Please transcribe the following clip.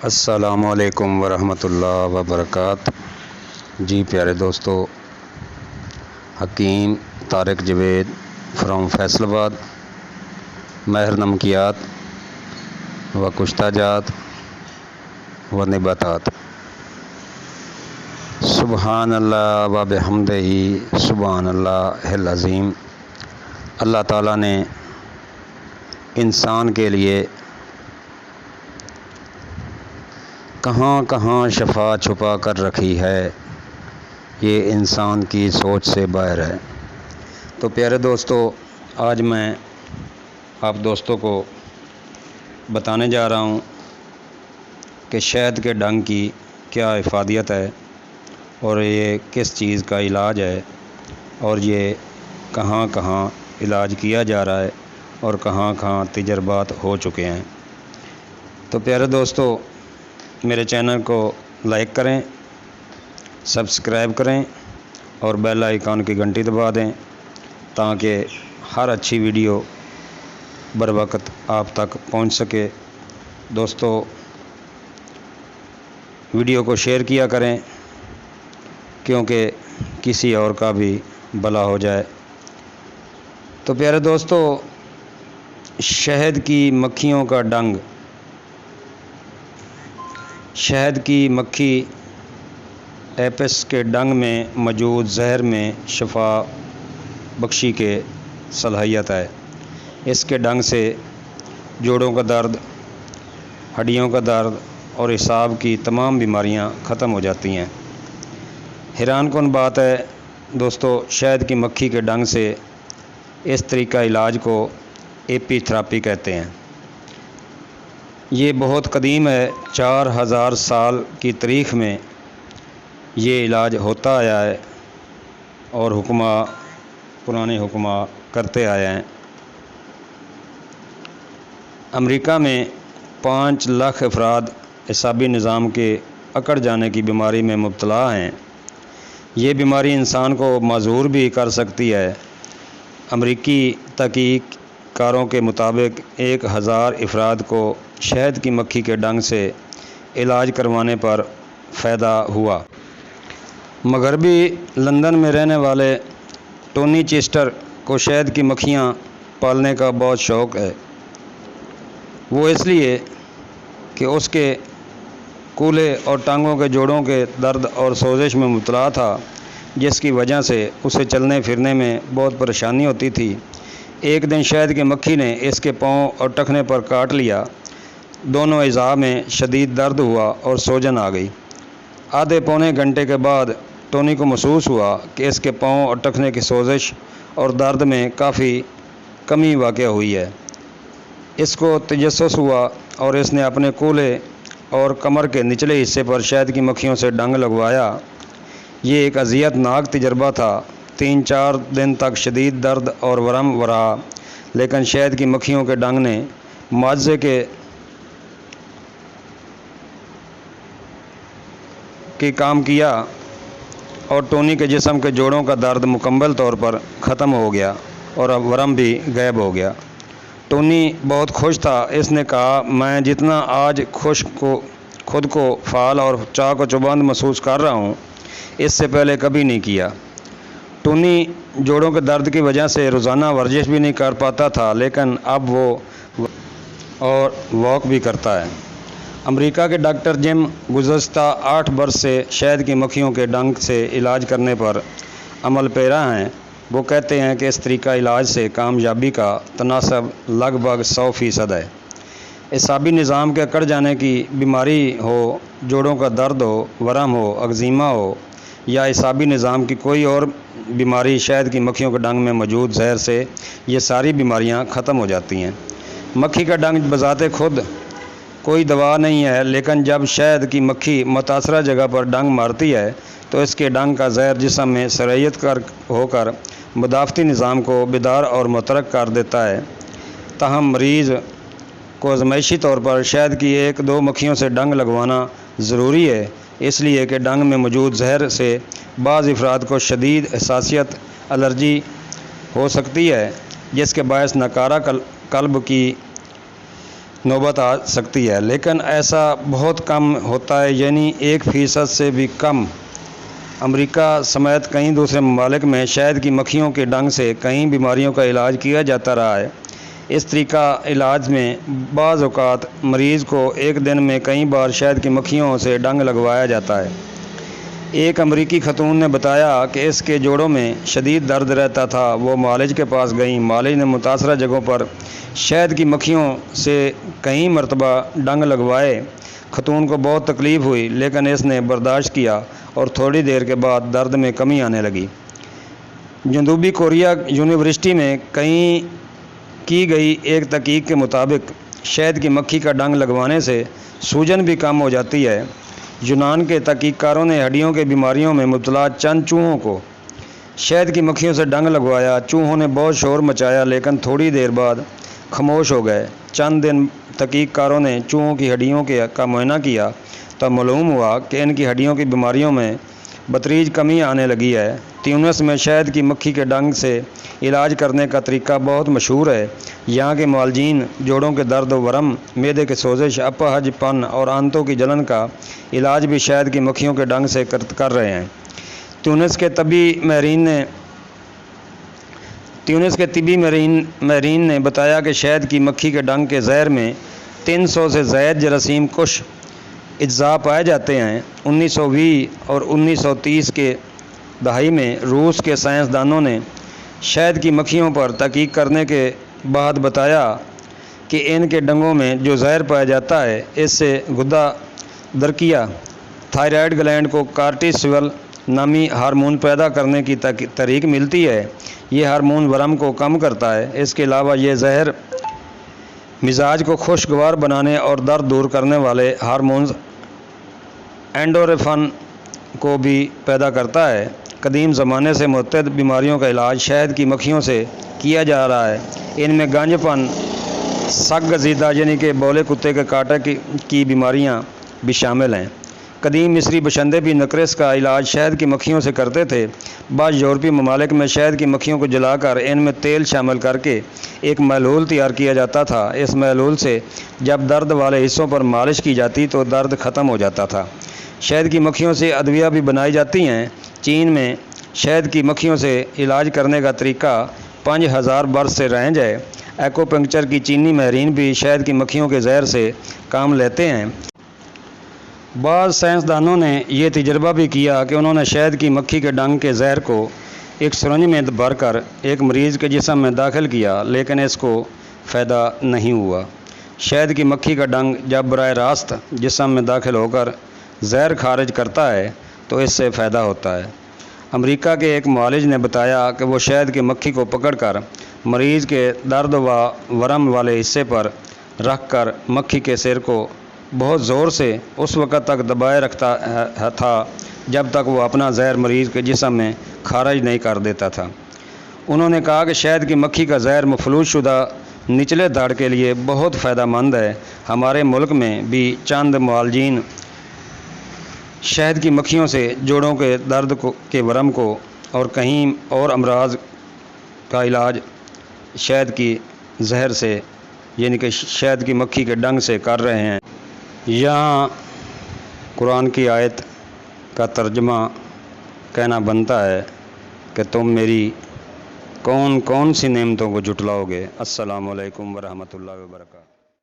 السلام علیکم ورحمۃ اللہ وبرکاتہ۔ جی پیارے دوستو، حکیم طارق جوید فرام فیصل آباد، ماہر نمکیات و کشتہ جات و نباتات۔ سبحان اللہ و بحمدہ سبحان اللہ العظیم۔ اللہ تعالیٰ نے انسان کے لیے کہاں کہاں شفا چھپا کر رکھی ہے، یہ انسان کی سوچ سے باہر ہے۔ تو پیارے دوستو، آج میں آپ دوستوں کو بتانے جا رہا ہوں کہ شہد کے ڈنگ کی کیا افادیت ہے اور یہ کس چیز کا علاج ہے اور یہ کہاں کہاں علاج کیا جا رہا ہے اور کہاں کہاں تجربات ہو چکے ہیں۔ تو پیارے دوستو، میرے چینل کو لائک کریں، سبسکرائب کریں اور بیل آئیکن کی گھنٹی دبا دیں تاکہ ہر اچھی ویڈیو بر وقت آپ تک پہنچ سکے۔ دوستو، ویڈیو کو شیئر کیا کریں کیونکہ کسی اور کا بھی بھلا ہو جائے۔ تو پیارے دوستو، شہد کی مکھیوں کا ڈنگ، شہد کی مکھی ایپس کے ڈنگ میں موجود زہر میں شفا بخشی کے صلاحیت ہے۔ اس کے ڈنگ سے جوڑوں کا درد، ہڈیوں کا درد اور اعصاب کی تمام بیماریاں ختم ہو جاتی ہیں۔ حیران کن بات ہے دوستو، شہد کی مکھی کے ڈنگ سے اس طریقہ علاج کو ایپی تھراپی کہتے ہیں۔ یہ بہت قدیم ہے، 4000 سال کی تاریخ میں یہ علاج ہوتا آیا ہے اور پرانے حکماں کرتے آئے ہیں۔ امریکہ میں 5 لاکھ افراد اعصابی نظام کے اکڑ جانے کی بیماری میں مبتلا ہیں۔ یہ بیماری انسان کو معذور بھی کر سکتی ہے۔ امریکی تحقیق کاروں کے مطابق 1000 افراد کو شہد کی مکھی کے ڈنگ سے علاج کروانے پر فائدہ ہوا۔ مغربی لندن میں رہنے والے ٹونی چیسٹر کو شہد کی مکھیاں پالنے کا بہت شوق ہے۔ وہ اس لیے کہ اس کے کولے اور ٹانگوں کے جوڑوں کے درد اور سوزش میں مبتلا تھا، جس کی وجہ سے اسے چلنے پھرنے میں بہت پریشانی ہوتی تھی۔ ایک دن شہد کی مکھی نے اس کے پاؤں اور ٹخنے پر کاٹ لیا۔ دونوں اعضاء میں شدید درد ہوا اور سوجن آ گئی۔ آدھے پونے گھنٹے کے بعد ٹونی کو محسوس ہوا کہ اس کے پاؤں اور ٹخنے کی سوزش اور درد میں کافی کمی واقع ہوئی ہے۔ اس کو تجسس ہوا اور اس نے اپنے کولے اور کمر کے نچلے حصے پر شہد کی مکھیوں سے ڈنگ لگوایا۔ یہ ایک اذیت ناک تجربہ تھا۔ 3-4 دن تک شدید درد اور ورم رہا، لیکن شہد کی مکھیوں کے ڈنگ نے معجزے کی کام کیا اور ٹونی کے جسم کے جوڑوں کا درد مکمل طور پر ختم ہو گیا اور اب ورم بھی غائب ہو گیا۔ ٹونی بہت خوش تھا۔ اس نے کہا، میں جتنا آج خود کو فعال اور چاق و چوبند محسوس کر رہا ہوں، اس سے پہلے کبھی نہیں کیا۔ ٹونی جوڑوں کے درد کی وجہ سے روزانہ ورزش بھی نہیں کر پاتا تھا، لیکن اب وہ اور واک بھی کرتا ہے۔ امریکہ کے ڈاکٹر جم گزشتہ 8 برس سے شہد کی مکھیوں کے ڈنگ سے علاج کرنے پر عمل پیرا ہیں۔ وہ کہتے ہیں کہ اس طریقہ علاج سے کامیابی کا تناسب لگ بھگ 100% ہے۔ اعصابی نظام کے اکڑ جانے کی بیماری ہو، جوڑوں کا درد ہو، ورم ہو، اگزیما ہو یا اعصابی نظام کی کوئی اور بیماری، شہد کی مکھیوں کے ڈنگ میں موجود زہر سے یہ ساری بیماریاں ختم ہو جاتی ہیں۔ مکھی کا ڈنگ بذات خود کوئی دوا نہیں ہے، لیکن جب شہد کی مکھی متاثرہ جگہ پر ڈنگ مارتی ہے تو اس کے ڈنگ کا زہر جسم میں سرایت ہو کر مدافعتی نظام کو بیدار اور متحرک کر دیتا ہے۔ تاہم مریض کو آزمائشی طور پر شہد کی 1-2 مکھیوں سے ڈنگ لگوانا ضروری ہے، اس لیے کہ ڈنگ میں موجود زہر سے بعض افراد کو شدید حساسیت الرجی ہو سکتی ہے، جس کے باعث ناکارہ قلب کی नौबत आ सकती है, लेकिन ऐसा बहुत कम होता है, यानी 1% से भी कम। अमेरिका समेत कई दूसरे ममालिक में शहद की मक्खियों के डंग से कई बीमारियों का इलाज किया जाता रहा है। इस तरीका इलाज में बाज़ औक़ात मरीज़ को एक दिन में कई बार शहद की मक्खियों से डंग लगवाया जाता है। एक अमरीकी खतून ने बताया कि इसके जोड़ों में शदीद दर्द रहता था। वो मालिज के पास गई। मालिज ने मुतासरा जगहों पर शहद की मक्खियों से कई मरतबा डंग लगवाए। खतून को बहुत तकलीफ़ हुई, लेकिन इसने बर्दाश्त किया और थोड़ी देर के बाद दर्द में कमी आने लगी। जनूबी कोरिया यूनिवर्सिटी में की गई एक तहकीक के मुताबिक शहद की मक्खी का डंग लगवाने से सूजन भी कम हो जाती है। यूनान के तहकीककारों ने हड्डियों के बीमारियों में मुब्तला चंद चूहों को शहद की मक्खियों से डंग लगवाया। चूहों ने बहुत शोर मचाया, लेकिन थोड़ी देर बाद खामोश हो गए। चंद दिन तहकीककारों ने चूहों की हड्डियों का मुआयना किया, तब मालूम हुआ कि इनकी हड्डियों की बीमारियों में बतरीज कमी आने लगी है। ट्यूनिस में शहद की मक्खी के डंग से इलाज करने का तरीका बहुत मशहूर है। यहाँ के मुआलजीन जोड़ों के दर्द, वरम, मैदे के सोजिश, अपहजपन और आंतों की जलन का इलाज भी शहद की मक्खियों के डंग से कर रहे हैं। ट्यूनिस के तिबी महरीन ने बताया कि शहद की मक्खी के डंग के जहर में 300 से ज़ायद जरासीम कुश अज्जा पाए जाते हैं। 1920 और 1930 के दहाई में रूस के साइंसदानों ने शहद की मक्खियों पर तहकीक करने के बाद बताया कि इनके डंगों में जो जहर पाया जाता है, इससे गुदा दरकिया थायराइड ग्लैंड को कार्टिसोल नामी हार्मोन पैदा करने की तरीक मिलती है। ये हार्मोन वरम को कम करता है। इसके अलावा ये जहर मिजाज को खुशगवार बनाने और दर्द दूर करने वाले हार्मोन एंडोर्फिन को भी पैदा करता है। कदीम ज़माने से मुतअद्दिद बीमारियों का इलाज शहद की मक्खियों से किया जा रहा है। इनमें गंजपन, सग गजीदा यानी कि बौले कुत्ते के काटे की बीमारियां भी शामिल हैं। कदीम मिस्री बशिंदे भी नकरस का इलाज शहद की मक्खियों से करते थे। बाज़ यूरोपीय ममालिक में शहद की मक्खियों को जलाकर इनमें तेल शामिल करके एक महलूल तैयार किया जाता था। इस महलूल से जब दर्द वाले हिस्सों पर मालिश की जाती तो दर्द ख़त्म हो जाता था। शहद की मक्खियों से अदविया भी बनाई जाती हैं। चीन में शहद की मक्खियों से इलाज करने का तरीका 5000 बरस से रेंज है। एक्यूपंक्चर की चीनी महरीन भी शहद की मक्खियों के जहर से काम लेते हैं। बाज़ साइंसदानों ने यह तजर्बा भी किया कि उन्होंने शहद की मक्खी के डंग के जहर को एक सुरंज में भरकर एक मरीज़ के जिस्म में दाखिल किया, लेकिन इसको फ़ायदा नहीं हुआ। शहद की मक्खी का डंग जब बराह रास्त जिस्म में दाखिल होकर जहर खारिज करता है तो इससे फ़ायदा होता है। अमेरिका के एक मुआलिज ने बताया कि वो शहद की मक्खी को पकड़कर मरीज़ के दर्द व वरम वाले हिस्से पर रख कर मक्खी के सिर को बहुत ज़ोर से उस वक़्त तक दबाए रखता था जब तक वो अपना जहर मरीज़ के जिस्म में खारिज नहीं कर देता था। उन्होंने कहा कि शहद की मक्खी का जहर मफलूजशुदा निचले धड़ के लिए बहुत फ़ायदेमंद है। हमारे मुल्क में भी चंद मुआलजीन शहद की मक्खियों से जोड़ों के दर्द के वरम को और कहीं और अमराज का इलाज शहद की जहर से यानी कि शहद की मक्खी के डंग से कर रहे हैं। यहाँ कुरान की आयत का तर्जमा कहना बनता है कि तुम मेरी कौन कौन सी नेमतों को जुटलाओगे। अस्सलामु अलैकुम वरहमतुल्लाहि वबरकातुहू।